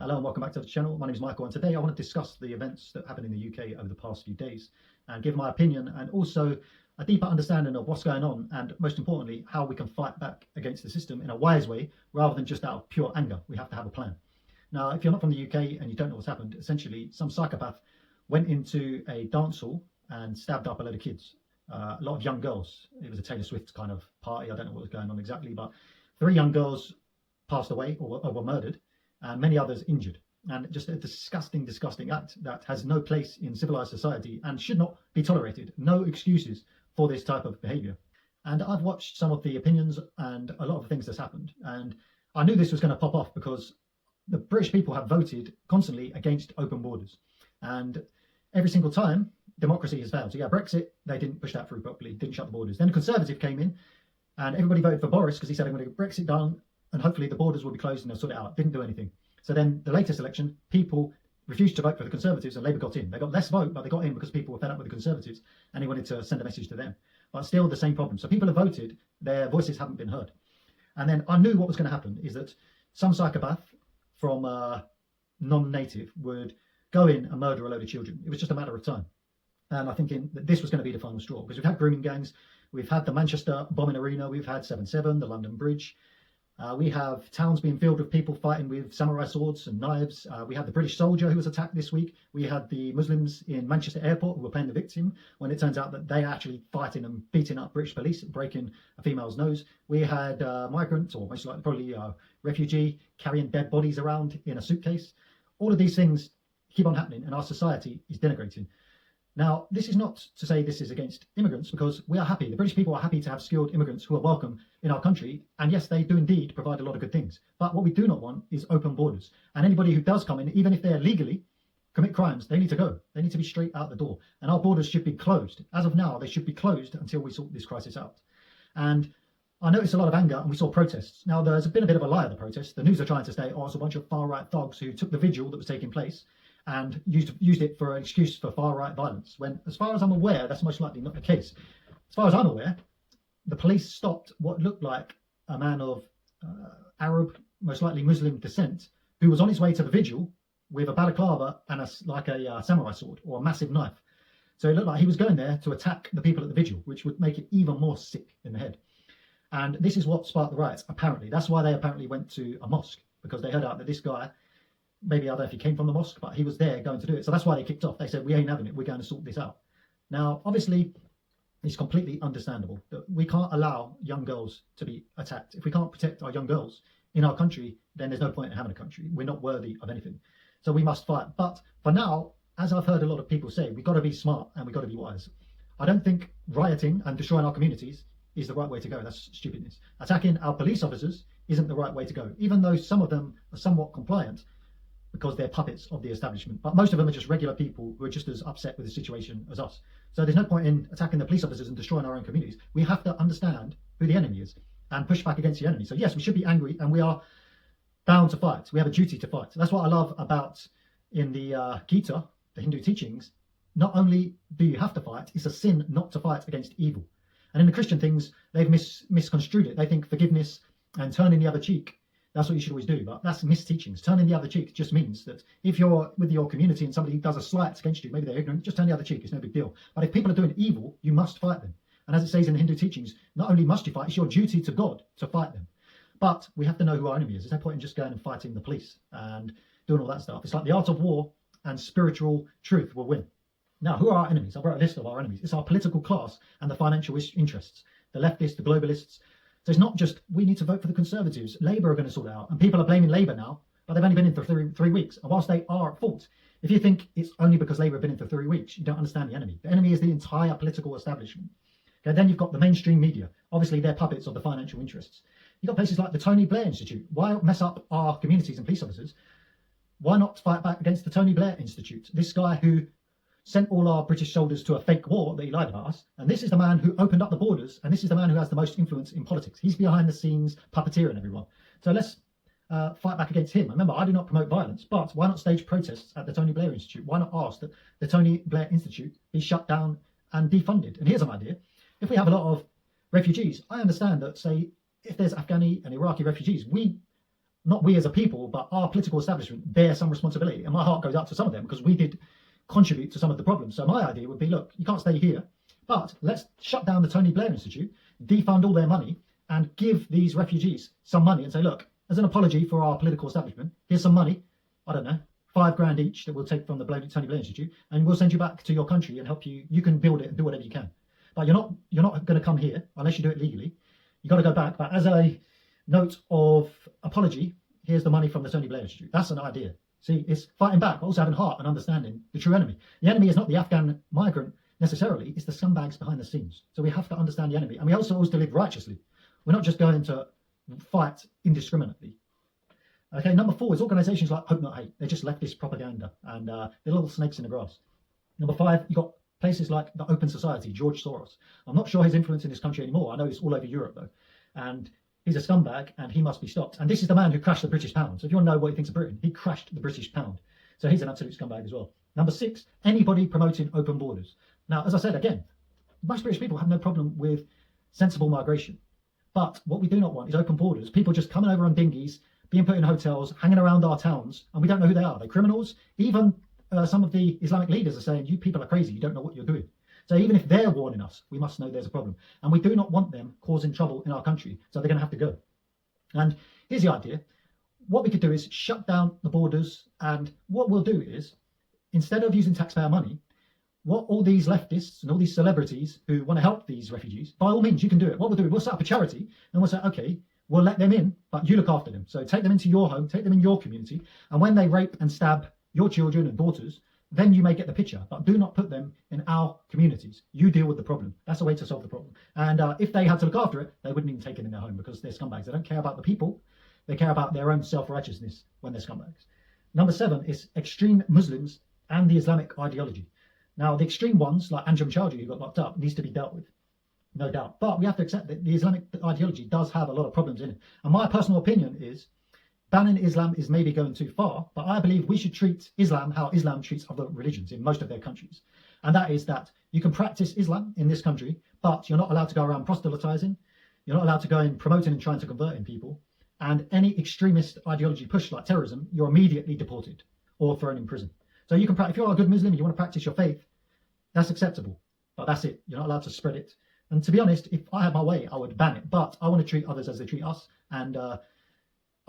Hello and welcome back to the channel. My name is Michael, and today I want to discuss the events that happened in the UK over the past few days and give my opinion and also a deeper understanding of what's going on, and most importantly how we can fight back against the system in a wise way rather than just out of pure anger. We have to have a plan. Now, if you're not from the UK and you don't know what's happened, essentially some psychopath went into a dance hall and stabbed up a load of kids, a lot of young girls. It was a Taylor Swift kind of party. I don't know what was going on exactly, but 3 young girls passed away or were murdered, and many others injured. And just a disgusting, disgusting act that has no place in civilized society and should not be tolerated. No excuses for this type of behavior. And I've watched some of the opinions and a lot of the things that's happened, and I knew this was going to pop off because the British people have voted constantly against open borders, and every single time democracy has failed. So yeah, Brexit, they didn't push that through properly, didn't shut the borders. Then a Conservative came in and everybody voted for Boris because he said, I'm going to get Brexit done and hopefully the borders will be closed and they'll sort it out. Didn't do anything. So then the latest election, people refused to vote for the Conservatives and Labour got in. They got less vote, but they got in because people were fed up with the Conservatives and he wanted to send a message to them. But still the same problem. So people have voted, their voices haven't been heard. And then I knew what was going to happen is that some psychopath from non-native would go in and murder a load of children. It was just a matter of time. And I'm thinking that this was going to be the final straw, because we've had grooming gangs, we've had the Manchester bombing arena, we've had 7/7, the London Bridge, we have towns being filled with people fighting with samurai swords and knives. We had the British soldier who was attacked this week. We had the Muslims in Manchester airport who were playing the victim when it turns out that they are actually fighting and beating up British police, breaking a female's nose. We had migrants, or most likely probably refugee, carrying dead bodies around in a suitcase. All of these things keep on happening and our society is denigrating. Now, this is not to say this is against immigrants, because we are happy. The British people are happy to have skilled immigrants who are welcome in our country. And yes, they do indeed provide a lot of good things. But what we do not want is open borders. And anybody who does come in, even if they're legally commit crimes, they need to go. They need to be straight out the door. And our borders should be closed. As of now, they should be closed until we sort this crisis out. And I noticed a lot of anger and we saw protests. Now, there's been a bit of a lie at the protests. The news are trying to say, oh, it's a bunch of far-right thugs who took the vigil that was taking place and used it for an excuse for far-right violence, when, as far as I'm aware, that's most likely not the case. As far as I'm aware, the police stopped what looked like a man of Arab, most likely Muslim descent, who was on his way to the vigil with a balaclava and a samurai sword or a massive knife. So it looked like he was going there to attack the people at the vigil, which would make it even more sick in the head. And this is what sparked the riots, apparently. That's why they apparently went to a mosque, because they heard out that this guy, maybe I don't know if he came from the mosque, but he was there going to do it. So that's why they kicked off. They said, we ain't having it. We're going to sort this out. Now, obviously, it's completely understandable that we can't allow young girls to be attacked. If we can't protect our young girls in our country, then there's no point in having a country. We're not worthy of anything. So we must fight. But for now, as I've heard a lot of people say, we've got to be smart and we've got to be wise. I don't think rioting and destroying our communities is the right way to go. That's stupidness. Attacking our police officers isn't the right way to go, even though some of them are somewhat compliant, because they're puppets of the establishment. But most of them are just regular people who are just as upset with the situation as us. So there's no point in attacking the police officers and destroying our own communities. We have to understand who the enemy is and push back against the enemy. So yes, we should be angry and we are bound to fight. We have a duty to fight. That's what I love about in the Gita, the Hindu teachings. Not only do you have to fight, it's a sin not to fight against evil. And in the Christian things, they've misconstrued it. They think forgiveness and turning the other cheek, that's what you should always do, but that's misteachings. Turning the other cheek just means that if you're with your community and somebody does a slight against you, maybe they're ignorant, just turn the other cheek, it's no big deal. But if people are doing evil, you must fight them. And as it says in the Hindu teachings, not only must you fight, it's your duty to God to fight them. But we have to know who our enemy is. There's no point in just going and fighting the police and doing all that stuff. It's like the art of war and spiritual truth will win. Now, who are our enemies? I've wrote a list of our enemies. It's our political class and the financial interests, the leftists, the globalists. So it's not just, we need to vote for the Conservatives. Labour are going to sort it out. And people are blaming Labour now, but they've only been in for three weeks. And whilst they are at fault, if you think it's only because Labour have been in for 3 weeks, you don't understand the enemy. The enemy is the entire political establishment. Okay, then you've got the mainstream media. Obviously, they're puppets of the financial interests. You've got places like the Tony Blair Institute. Why mess up our communities and police officers? Why not fight back against the Tony Blair Institute? This guy who sent all our British soldiers to a fake war that he lied about us. And this is the man who opened up the borders. And this is the man who has the most influence in politics. He's behind the scenes puppeteering everyone. So let's fight back against him. Remember, I do not promote violence, but why not stage protests at the Tony Blair Institute? Why not ask that the Tony Blair Institute be shut down and defunded? And here's an idea. If we have a lot of refugees, I understand that, say, if there's Afghani and Iraqi refugees, we not we as a people, but our political establishment bear some responsibility. And my heart goes out to some of them because we did contribute to some of the problems. So my idea would be, look, you can't stay here, but let's shut down the Tony Blair Institute, defund all their money, and give these refugees some money and say, look, as an apology for our political establishment, here's some money, I don't know, £5,000 each that we'll take from the Tony Blair Institute, and we'll send you back to your country and help you. You can build it and do whatever you can. But you're not going to come here unless you do it legally. You've got to go back. But as a note of apology, here's the money from the Tony Blair Institute. That's an idea. See, it's fighting back, but also having heart and understanding the true enemy. The enemy is not the Afghan migrant necessarily, it's the scumbags behind the scenes. So we have to understand the enemy. And we also always to live righteously. We're not just going to fight indiscriminately. Okay, number 4 is organisations like Hope Not Hate. They're just leftist propaganda and they're little snakes in the grass. Number 5, you've got places like the Open Society, George Soros. I'm not sure his influence in this country anymore. I know it's all over Europe though. And he's a scumbag and he must be stopped. And this is the man who crashed the British pound. So if you want to know what he thinks of Britain, he crashed the British pound. So he's an absolute scumbag as well. Number 6, anybody promoting open borders. Now, as I said again, most British people have no problem with sensible migration. But what we do not want is open borders. People just coming over on dinghies, being put in hotels, hanging around our towns, and we don't know who they are. They're criminals. Even some of the Islamic leaders are saying, you people are crazy, you don't know what you're doing. So even if they're warning us, we must know there's a problem. And we do not want them causing trouble in our country, so they're going to have to go. And here's the idea. What we could do is shut down the borders, and what we'll do is, instead of using taxpayer money, what all these leftists and all these celebrities who want to help these refugees, by all means, you can do it. What we'll do, we'll set up a charity, and we'll say, okay, we'll let them in, but you look after them. So take them into your home, take them in your community, and when they rape and stab your children and daughters, then you may get the picture, but do not put them in our communities. You deal with the problem. That's a way to solve the problem. And if they had to look after it, they wouldn't even take it in their home because they're scumbags. They don't care about the people. They care about their own self-righteousness when they're scumbags. Number 7 is extreme Muslims and the Islamic ideology. Now, the extreme ones, like Anjem Choudhury, who got locked up, needs to be dealt with, no doubt. But we have to accept that the Islamic ideology does have a lot of problems in it. And my personal opinion is banning Islam is maybe going too far, but I believe we should treat Islam how Islam treats other religions in most of their countries. And that is that you can practice Islam in this country, but you're not allowed to go around proselytizing. You're not allowed to go in promoting and trying to converting people. And any extremist ideology push like terrorism, you're immediately deported or thrown in prison. So you can, if you're a good Muslim and you want to practice your faith, that's acceptable. But that's it. You're not allowed to spread it. And to be honest, if I had my way, I would ban it. But I want to treat others as they treat us. And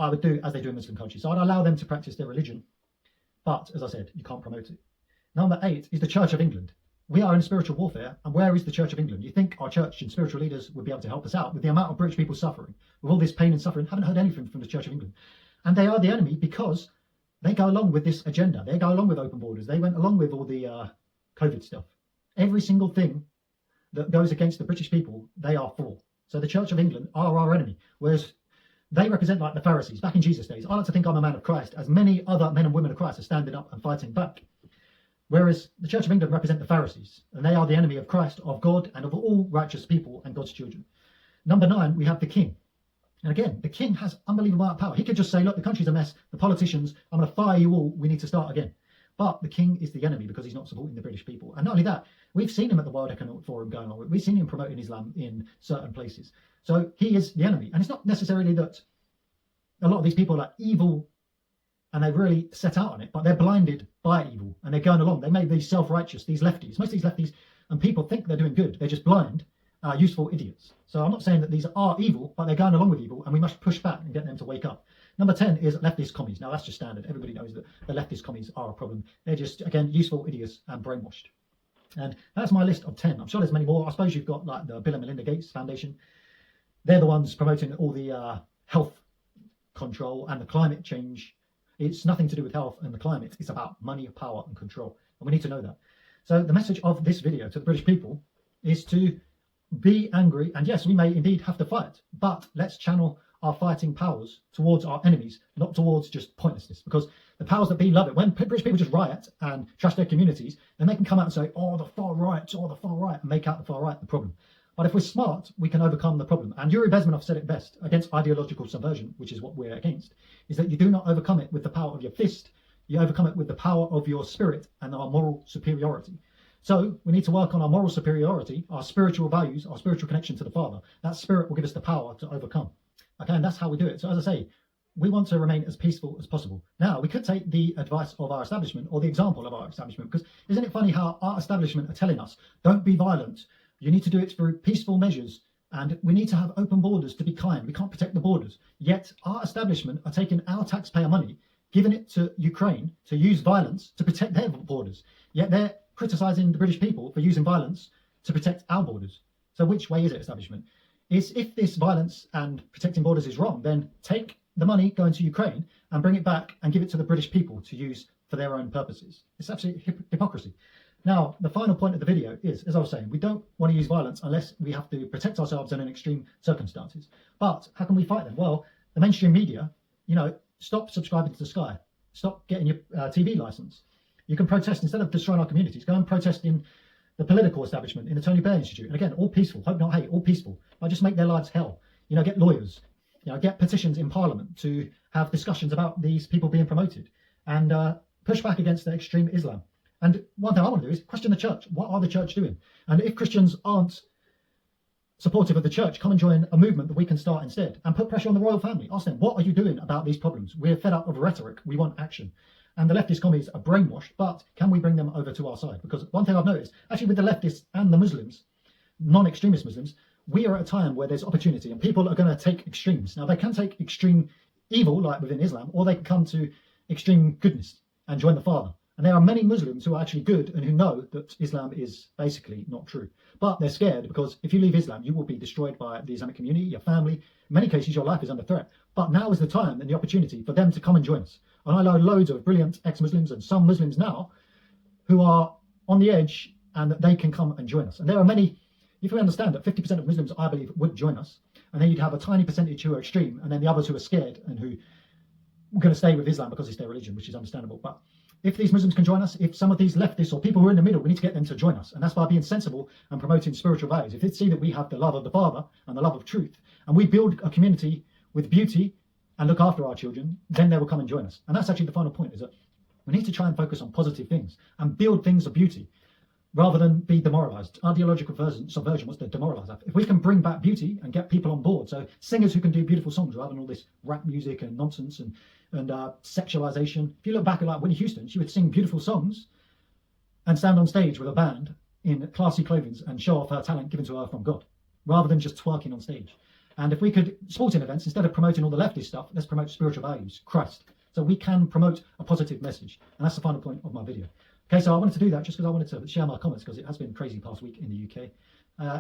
I would do as they do in Muslim countries. So I'd allow them to practice their religion. But as I said, you can't promote it. Number 8 is the Church of England. We are in spiritual warfare. And where is the Church of England? You think our church and spiritual leaders would be able to help us out with the amount of British people suffering, with all this pain and suffering? Haven't heard anything from the Church of England. And they are the enemy because they go along with this agenda. They go along with open borders. They went along with all the COVID stuff. Every single thing that goes against the British people, they are for. So the Church of England are our enemy. Whereas they represent like the Pharisees back in Jesus' days. I like to think I'm a man of Christ, as many other men and women of Christ are standing up and fighting back. Whereas the Church of England represent the Pharisees, and they are the enemy of Christ, of God, and of all righteous people and God's children. Number 9, we have the king. And again, the king has unbelievable amount of power. He could just say, look, the country's a mess, the politicians, I'm going to fire you all, we need to start again. But the king is the enemy because he's not supporting the British people. And not only that, we've seen him at the World Economic Forum going on. We've seen him promoting Islam in certain places. So he is the enemy. And it's not necessarily that a lot of these people are evil and they really set out on it, but they're blinded by evil and they're going along. They make these self-righteous, these lefties. Most of these lefties and people think they're doing good. They're just blind, useful idiots. So I'm not saying that these are evil, but they're going along with evil and we must push back and get them to wake up. Number 10 is leftist commies. Now that's just standard. Everybody knows that the leftist commies are a problem. They're just, again, useful idiots and brainwashed. And that's my list of 10. I'm sure there's many more. I suppose you've got like the Bill and Melinda Gates Foundation. They're the ones promoting all the health control and the climate change. It's nothing to do with health and the climate. It's about money, power and control. And we need to know that. So the message of this video to the British people is to be angry. And yes, we may indeed have to fight, but let's channel our fighting powers towards our enemies, not towards just pointlessness, because the powers that be love it. When British people just riot and trash their communities, then they can come out and say, oh, the far right, and make out the far right the problem. But if we're smart, we can overcome the problem. And Yuri Bezmenov said it best against ideological subversion, which is what we're against, is that you do not overcome it with the power of your fist, you overcome it with the power of your spirit and our moral superiority. So we need to work on our moral superiority, our spiritual values, our spiritual connection to the Father. That spirit will give us the power to overcome. Okay, and that's how we do it. So as I say, we want to remain as peaceful as possible. Now, we could take the advice of our establishment or the example of our establishment, because isn't it funny how our establishment are telling us, don't be violent, you need to do it through peaceful measures, and we need to have open borders to be kind. We can't protect the borders. Yet our establishment are taking our taxpayer money, giving it to Ukraine to use violence to protect their borders. Yet they're criticising the British people for using violence to protect our borders. So which way is it, establishment? Is if this violence and protecting borders is wrong, then take the money going to Ukraine and bring it back and give it to the British people to use for their own purposes. It's absolute hypocrisy. Now, the final point of the video is, as I was saying, we don't want to use violence unless we have to protect ourselves in extreme circumstances. But how can we fight them? Well, the mainstream media, stop subscribing to the Sky. Stop getting your TV license. You can protest instead of destroying our communities. Go and protest in the political establishment, in the Tony Blair Institute. And again, all peaceful. Hope not hate. All peaceful. But just make their lives hell. Get lawyers. Get petitions in Parliament to have discussions about these people being promoted, and push back against the extreme Islam. And one thing I want to do is question the church. What are the church doing? And if Christians aren't supportive of the church, come and join a movement that we can start instead, and put pressure on the royal family. Ask them, what are you doing about these problems? We're fed up of rhetoric. We want action. And the leftist commies are brainwashed, but can we bring them over to our side? Because one thing I've noticed, actually with the leftists and the Muslims, non-extremist Muslims, we are at a time where there's opportunity and people are going to take extremes. Now, they can take extreme evil, like within Islam, or they can come to extreme goodness and join the Father. And there are many Muslims who are actually good and who know that Islam is basically not true. But they're scared because if you leave Islam, you will be destroyed by the Islamic community, your family. In many cases, your life is under threat. But now is the time and the opportunity for them to come and join us. And I know loads of brilliant ex-Muslims and some Muslims now who are on the edge and that they can come and join us. And there are many, if we understand that 50% of Muslims, I believe, would join us, and then you'd have a tiny percentage who are extreme, and then the others who are scared and who are going to stay with Islam because it's their religion, which is understandable. But if these Muslims can join us, if some of these leftists or people who are in the middle, we need to get them to join us. And that's by being sensible and promoting spiritual values. If they see that we have the love of the Father and the love of truth, and we build a community with beauty and look after our children, then they will come and join us. And that's actually the final point, is that we need to try and focus on positive things and build things of beauty rather than be demoralized. Ideological subversion wants to demoralize us. If we can bring back beauty and get people on board, so singers who can do beautiful songs rather than all this rap music and nonsense and sexualization. If you look back at like Whitney Houston, she would sing beautiful songs and stand on stage with a band in classy clothing and show off her talent given to her from God, rather than just twerking on stage. And if we could, sporting events, instead of promoting all the leftist stuff, let's promote spiritual values, Christ. So we can promote a positive message. And that's the final point of my video. Okay, so I wanted to do that just because I wanted to share my comments, because it has been a crazy past week in the UK.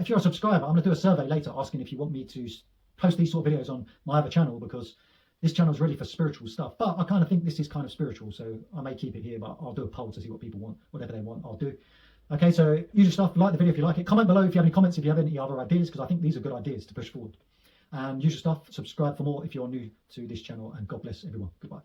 If you're a subscriber, I'm going to do a survey later asking if you want me to post these sort of videos on my other channel, because this channel is really for spiritual stuff. But I kind of think this is kind of spiritual, so I may keep it here, but I'll do a poll to see what people want. Whatever they want, I'll do. Okay, so usual stuff. Like the video if you like it. Comment below if you have any comments, if you have any other ideas, because I think these are good ideas to push forward. And usual stuff. Subscribe for more if you're new to this channel, and God bless everyone. Goodbye.